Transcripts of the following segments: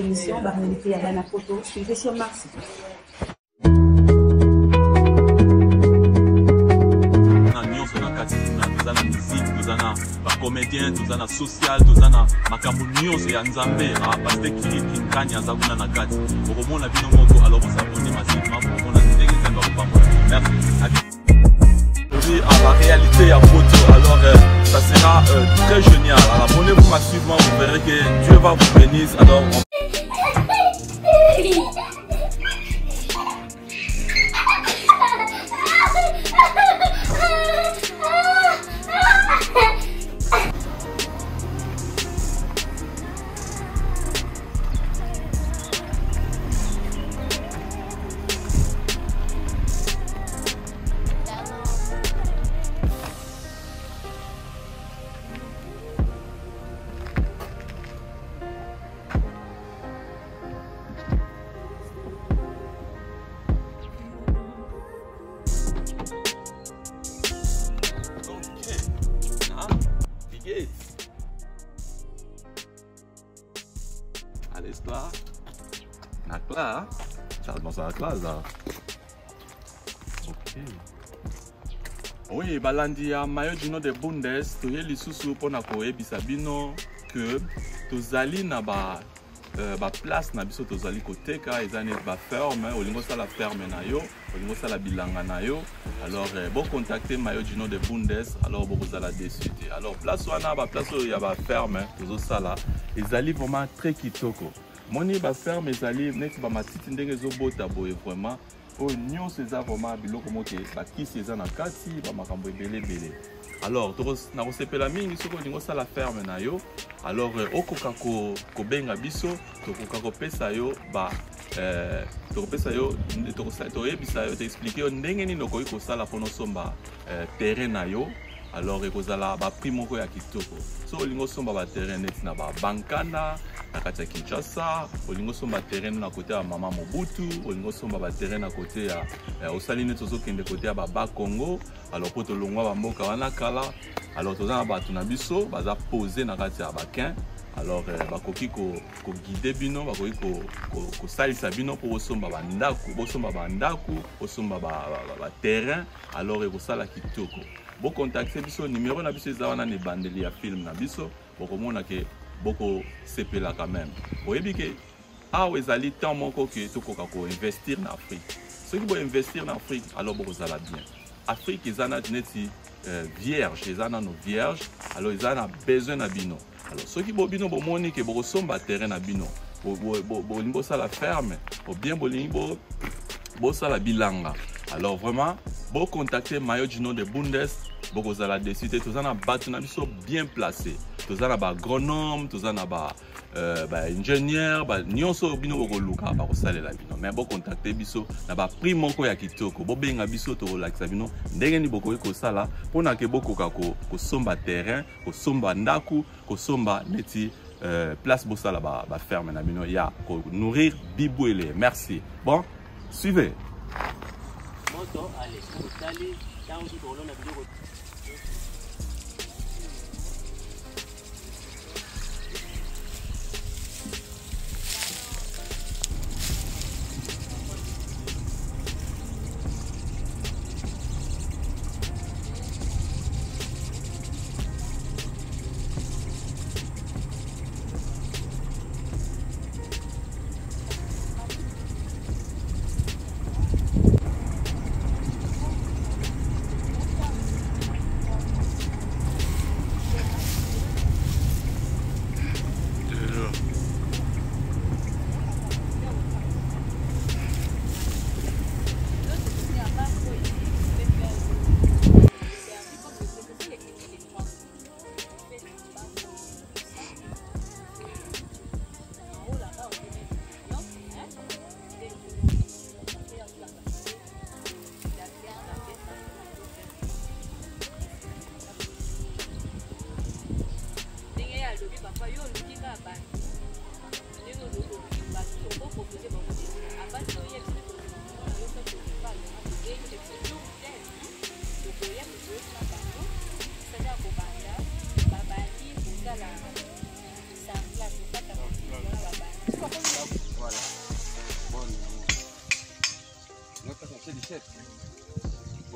émission, Barnelité Yadana Photo, suivez sur Mars. Tozana musique, tozana comédien, tozana social, tozana makambo nyonso ya nzambe, pasteur Kinkani azakuna na kati. Okomona bino moko, alors on s'abonne massivement pour qu'on a ndenge nzambe akopambola. Merci. Aujourd'hui à la réalité à photo, alors ça sera très génial. Alors abonnez-vous massivement, vous verrez que Dieu va vous bénir. Alors allez, là. La classe. Ça commence à la classe là. Ok. Oui, balandi ya mayo du nom de Bundes, toye lisusu pona koyebisa bino que tozali na ba place na biso tozali koteka ezane ba ferme, olingo sala ferme na yo, olingo sala bilanga na yo. Alors bon contacter mayo du nom de Bundes, alors bokozala dessus. Alors place wana ba place ya ba ferme tozo sala ezali vraiment très kitoko. Moni ba ferme ezali net ba matiti ndenge zo bota boye vraiment. Oh nyonso eza vraiment biloko moke bakisi eza na kati ba makambo ebele bele. Alors na kosepela mingi soko olingo sala ferme na yo. Alors okoka ko benga biso tokoka kopesa yo ba tokopesa yo toyebisa yo t'expliquer yo ndenge nini okoki kosala mpo nosomba terrain na yo. Alors ekozala ba prix moko ya kitoko. So olingo somba ba terrain net na ba bankana na kati ya Kinshasa, olingo somba terrain na kote ya Mama Mobutu, olingo somba ba terrain na kote ya osali net ozokende kote ya Baba Congo. Alors po tolongwa ba mboka wana kala. Alors tozana bato na biso baza poser na kati ya bakin. Alors bakoki ko guider bino, bakoki ko salisa bino pour osomba ba ndaku, bosomba ba ndaku, osomba ba terrain. Alors ekosala kitoko. Bon contacter biso numéro na biso ezana ne bandeli ya film na biso bokomona ke boko sepela quand même. Oyebi ke awa ezali temps moko ke tokoka ko investir na Afrique. Ceux qui vont investir en Afrique alors bokozala bien. Afrique ezana neti vierge, ezana no vierge, alors ezana besoin na bino. Alors ceux qui bobino bomoni ke bokosomba terrain na bino. Bolingo sala ferme, ou bien bolingo bo sala bilanga. Alors vraiment, bon contacter mayo du nom de Bundes, bokozala dessus, tous en batu na biso bien placé. Tous en ba agronome, tous en ba ingénieur, ba nyonso bino bokoluka ba kosala la bino. Mais bon contacter biso na ba prix moko ya kitoko. Bo benga biso to relaxa bino, ndenge ni bokoki kosala pona ke bokoka ko somba terrain, ko somba ndaku, ko somba neti place bosala ba ferme na bino ya ko nourrir bibouele. Merci. Bon, suivez. Allez, allez, dans le vidéo.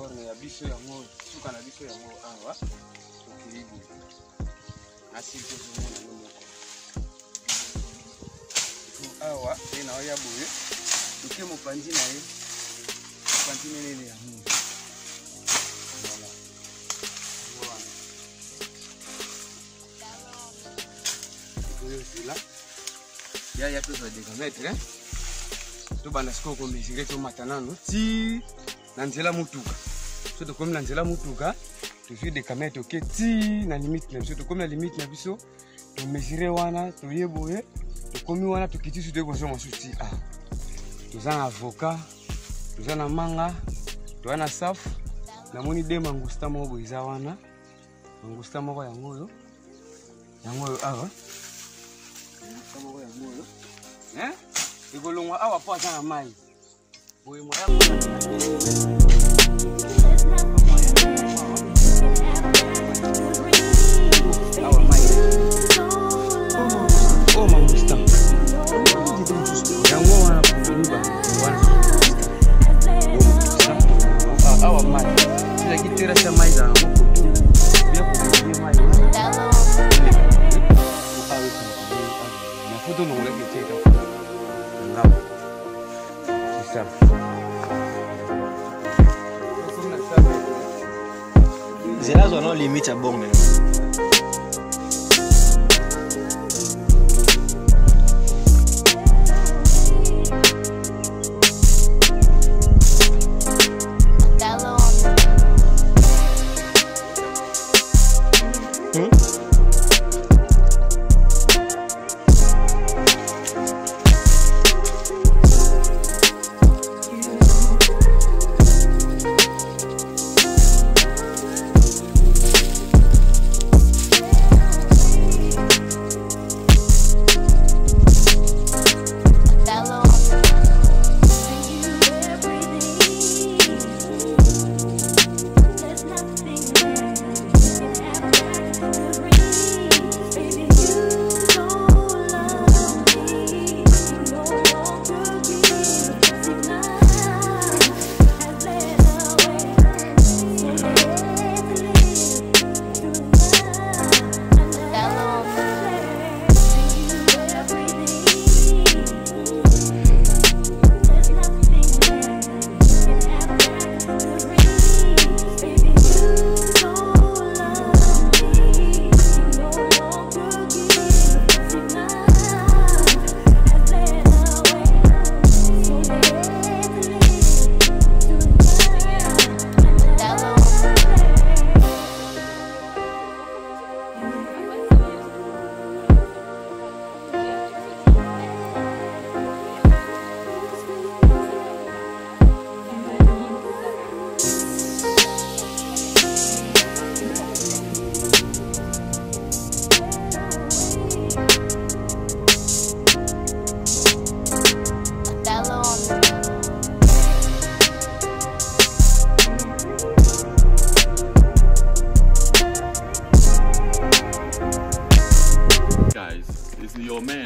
borne ya biso yango suka na biso yango awa tokilibu asiko zomona yo moko awa ena oya boye toke mopanzi na ye mopanzi menene ya mungu là il y a tout ça des mètres hein to bana siko ko mesure to matanano ti na nzela mutuka so to comme na nzela mutuka to fi de kamera to ke ti na limite na biso to comme na limite na biso to mesure wana to yeboye to komi wana to kiti su de ko so masuti ah to za avocat to za na manga to wana safu na moni de mangusta moko iza wana mangusta moko yango yo awa hein igolongwa awa po ata mai boye mo awa mai oh mangusta yango wana kuliba wana awa mai sila kitera cha mai za moko bia kuliba mai photo non le que tu c'est ça c'est là zone limite à bon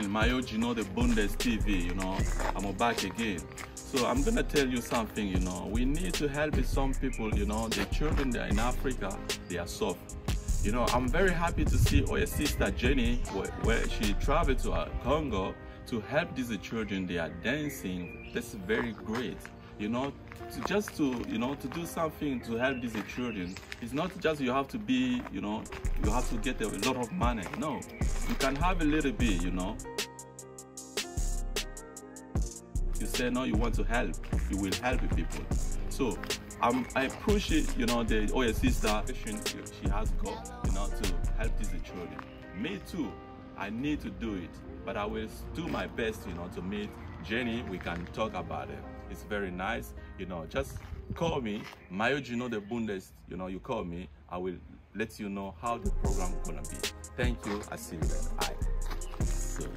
Mayo Gino, the Bundes TV, you know, I'm back again. So I'm gonna tell you something, you know, we need to help some people, you know, the children that are in Africa, they are soft. You know, I'm very happy to see our sister Jenny, where she traveled to Congo to help these children. They are dancing. That's very great. You know, to do something to help these children. It's not just you have to be, you know, you have to get a lot of money. No, you can have a little bit, you know. You say no, you want to help, you will help people. So I push it, you know, the Oya sister she has got, you know, to help these children. Me too, I need to do it, but I will do my best, you know, to meet Jenny. We can talk about it. It's very nice, you know. Just call me, Mayo Gino the Bundes. You know, you call me, I will let you know how the program is gonna be. Thank you. I see you later. Bye. So.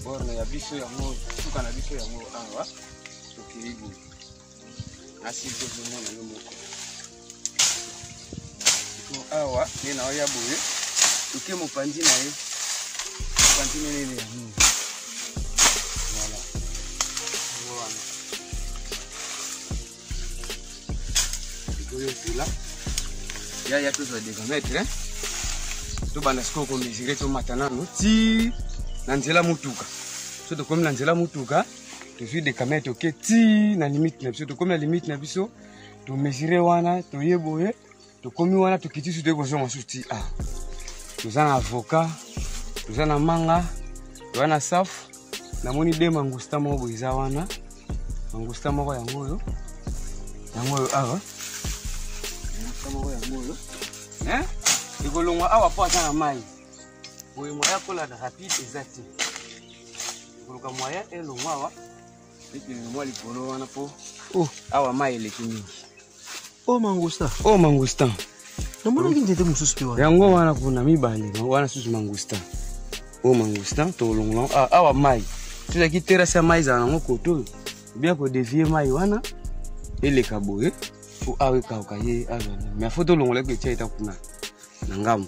Borne ya biso yango suka na biso yango awa tokilibu asiko zomona yo moko awa ena oya boye toke mopanzi na ye cantine nini ya Mungu. Voilà. Voilà. Ikoyo zila. Ya tozo de mettre. To bana siko ko mesure to matanano ti na nzela mutuka. So to comme na nzela mutuka, to suis de kameto ke ti na limite na biso to comme na limite na biso, to mesure wana to yeboye, to komi wana to kiti su de gozo masuti ah. To zana avocat, to zana manga, to wana safu, na moni de mangusta mo boiza wana. Mangusta mo ya ngoyo. Ya ngoyo awa. Mangusta mo ya ngoyo. Ikolongwa awa po ata na mai. Boye moya kola da rapide exact. Ikoloka moya elongwa awa. Eki ni mwa likolo wana po. Awa mai eleki mingi. Mangusta. Mangusta. Na mwana nginde mususu pe wana. Yango wana kuna mibale, wana susu mangusta. Mangusta to longwa awa mai. Tuza ki terasa mai za nango koto. Bien ko dévier mai wana. Eleka boye. Fo awe ka okaye azana. Mais photo longwa ke tia ita kuna. Nangam.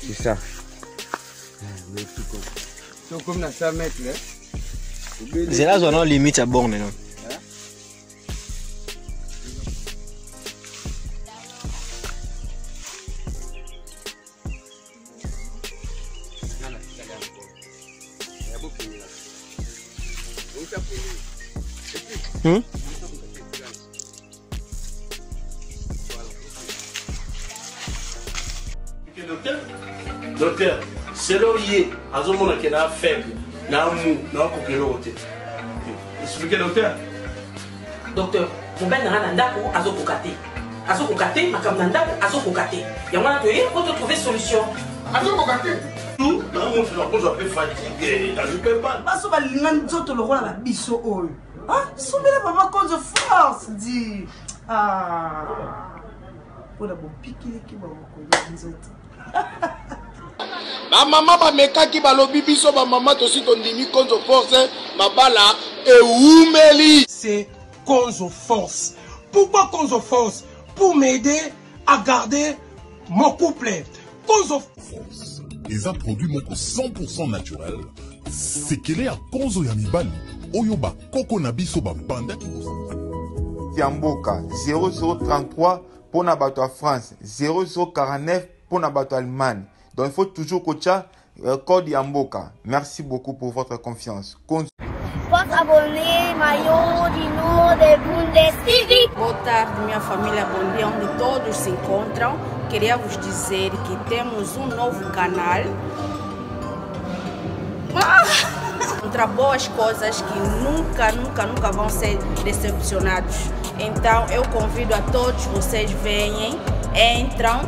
C'est ça. Merci beaucoup. Donc comme na 100 mètres là. C'est là zone limite à borne non. Docteur, c'est l'oreiller. Azomona qui est faible. Expliquez, docteur. Docteur, mon ben n'a pas azokokate. Azokokate, ma kamnanda azokokate. Yamana toye, faut trouver solution. Azokokate. Tout, dans mon frère, on s'appelle fatigué. Je peux pas. Baso ba lingan zoto lo la biso oyo. Ah, sombela papa cause of force dit. Ah. Pour bon piquer qui va ko nzoto. Ba mama ba mekaki balobi biso ba mama tosi tondimi konzo force mabala e umeli. C'est Konzo Force. Pourquoi Konzo Force? Pour m'aider à garder mon couple. Konzo Force. Et un produit moko 100% naturel. C'est qu'il est à Konzo Yamibani. Oyoba Koko Nabiso Bambanda. Tiamboka 0033 pour Nabato à France. 0049 pour Nabato Allemagne. Donc il faut toujours coacher code Yamboka. Merci beaucoup pour votre confiance. Votre abonné, maillot, Dino, de Bundesliga. Boa tarde, minha família, bom dia, onde todos se encontram. Queria vos dizer que temos um novo canal. Contra boas coisas que nunca vão ser decepcionados. Então eu convido a todos vocês venham, entram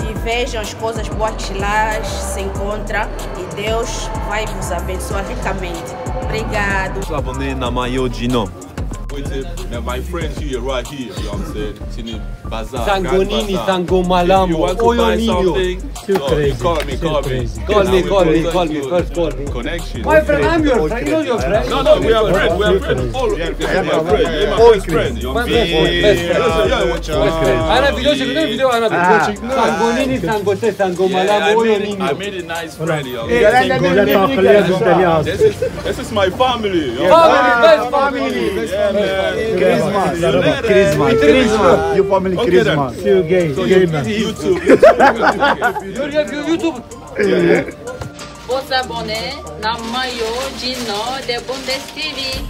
e vejam as coisas boas que lá se encontram e Deus vai vos abençoar ricamente. Obrigado. Sou abonné na Mayo Gino. My friend here, right here, you know what I'm saying? Tini Bazaar. Tangonini, Tango Malamo, Oyoninho. Call me. Call me, first call me. Connection. My friend, I'm your friend, you know your friend. No, we are friends. We are friends. We are my best friend. My best friend. Ana video, Ana video. Tangonini, Tangote, Tango Malamo, Oyoninho. I made a nice friend, you know. This is my family. Best family. Charisma. You family charisma. You gay. YouTube. Vos abonnés na Mayo Gino de Bundesliga.